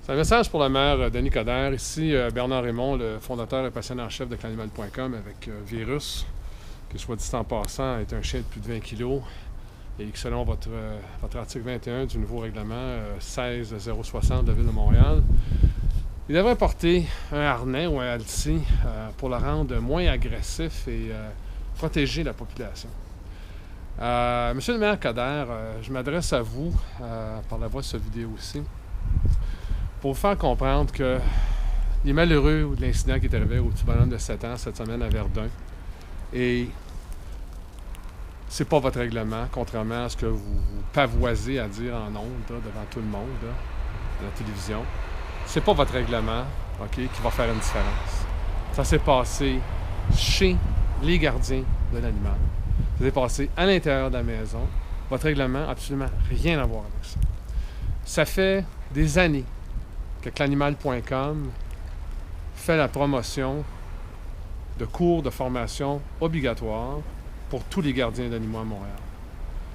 C'est un message pour le maire Denis Coderre. Ici, Bernard Raymond, le fondateur et passionné en chef de Clananimal.com avec Virus, qui, soit dit en passant, est un chien de plus de 20 kilos et qui, selon votre article 21 du nouveau règlement 16060 de la Ville de Montréal, il devrait porter un harnais ou un halti pour le rendre moins agressif et protéger la population. Monsieur le maire Coderre, je m'adresse à vous par la voie de cette vidéo aussi, pour vous faire comprendre que les malheureux de l'incident qui est arrivé au petit bonhomme de 7 ans cette semaine à Verdun, et c'est pas votre règlement, contrairement à ce que vous pavoisez à dire en ondes, devant tout le monde, là, à la télévision. C'est pas votre règlement, OK, qui va faire une différence. Ça s'est passé chez les gardiens de l'animal. Ça s'est passé à l'intérieur de la maison. Votre règlement n'a absolument rien à voir avec ça. Ça fait des années que Clananimal.com fait la promotion de cours de formation obligatoires pour tous les gardiens d'animaux à Montréal.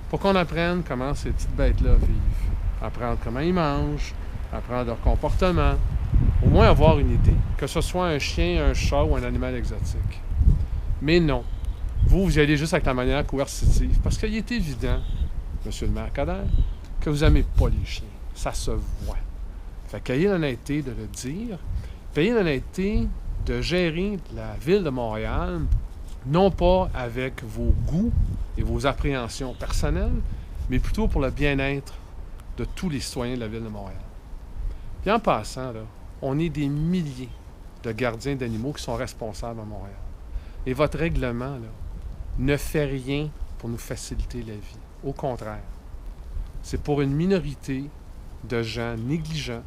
Pour qu'on apprenne comment ces petites bêtes-là vivent, apprendre comment ils mangent, apprendre leur comportement, au moins avoir une idée, que ce soit un chien, un chat ou un animal exotique. Mais non, vous y allez juste avec la manière coercitive, parce qu'il est évident, monsieur le maire Coderre, que vous n'aimez pas les chiens. Ça se voit. Fait qu'ayez l'honnêteté de le dire, puis ayez l'honnêteté de gérer la Ville de Montréal, non pas avec vos goûts et vos appréhensions personnelles, mais plutôt pour le bien-être de tous les citoyens de la Ville de Montréal. Puis en passant, là, on est des milliers de gardiens d'animaux qui sont responsables à Montréal. Et votre règlement, là, ne fait rien pour nous faciliter la vie. Au contraire, c'est pour une minorité de gens négligents,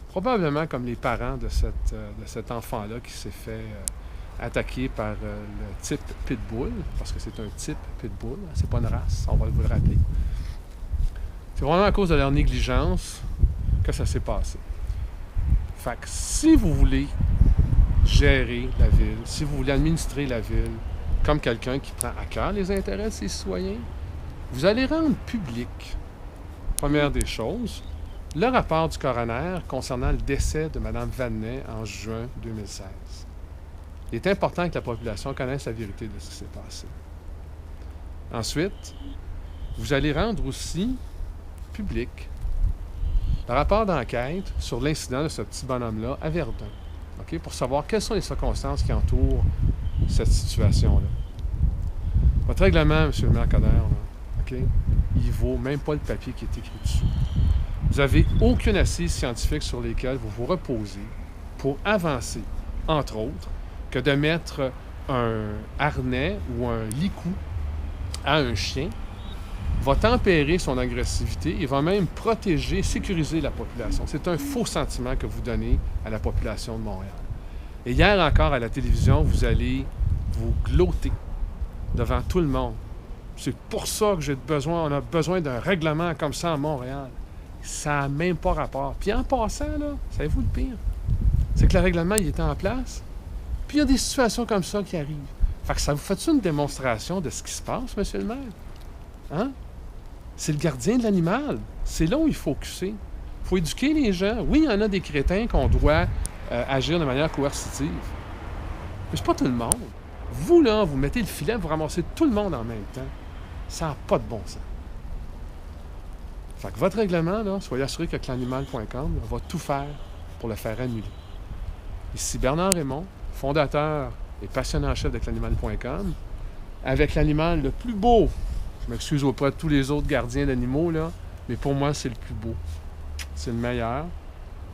probablement comme les parents de cet enfant-là qui s'est fait attaquer par le type pitbull, parce que c'est un type pitbull, c'est pas une race, on va vous le rappeler. C'est vraiment à cause de leur négligence que ça s'est passé. Fait que si vous voulez gérer la ville, si vous voulez administrer la ville comme quelqu'un qui prend à cœur les intérêts de ses citoyens, vous allez rendre public, première des choses, le rapport du coroner concernant le décès de Mme Vadnais en juin 2016. Il est important que la population connaisse la vérité de ce qui s'est passé. Ensuite, vous allez rendre aussi public le rapport d'enquête sur l'incident de ce petit bonhomme-là à Verdun, okay, pour savoir quelles sont les circonstances qui entourent cette situation-là. Votre règlement, M. le maire Coderre, okay, il vaut même pas le papier qui est écrit dessus. Vous n'avez aucune assise scientifique sur lesquelles vous vous reposez pour avancer, entre autres, que de mettre un harnais ou un licou à un chien va tempérer son agressivité et va même protéger, sécuriser la population. C'est un faux sentiment que vous donnez à la population de Montréal. Et hier encore, à la télévision, vous allez vous glotter devant tout le monde. C'est pour ça que on a besoin d'un règlement comme ça à Montréal. Ça n'a même pas rapport. Puis en passant, là, savez-vous le pire? C'est que le règlement, il était en place. Puis il y a des situations comme ça qui arrivent. Fait que ça vous fait une démonstration de ce qui se passe, monsieur le maire? Hein? C'est le gardien de l'animal. C'est là où il faut focuser. Il faut éduquer les gens. Oui, il y en a des crétins qu'on doit agir de manière coercitive. Mais c'est pas tout le monde. Vous, là, vous mettez le filet, vous ramassez tout le monde en même temps. Ça n'a pas de bon sens. Fait que votre règlement, là, soyez assuré que Clananimal.com va tout faire pour le faire annuler. Ici Bernard Raymond, fondateur et passionné en chef de Clananimal.com, avec l'animal le plus beau. Je m'excuse auprès de tous les autres gardiens d'animaux, là, mais pour moi, c'est le plus beau. C'est le meilleur.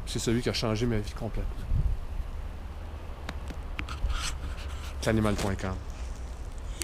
C'est celui qui a changé ma vie complètement. Clananimal.com.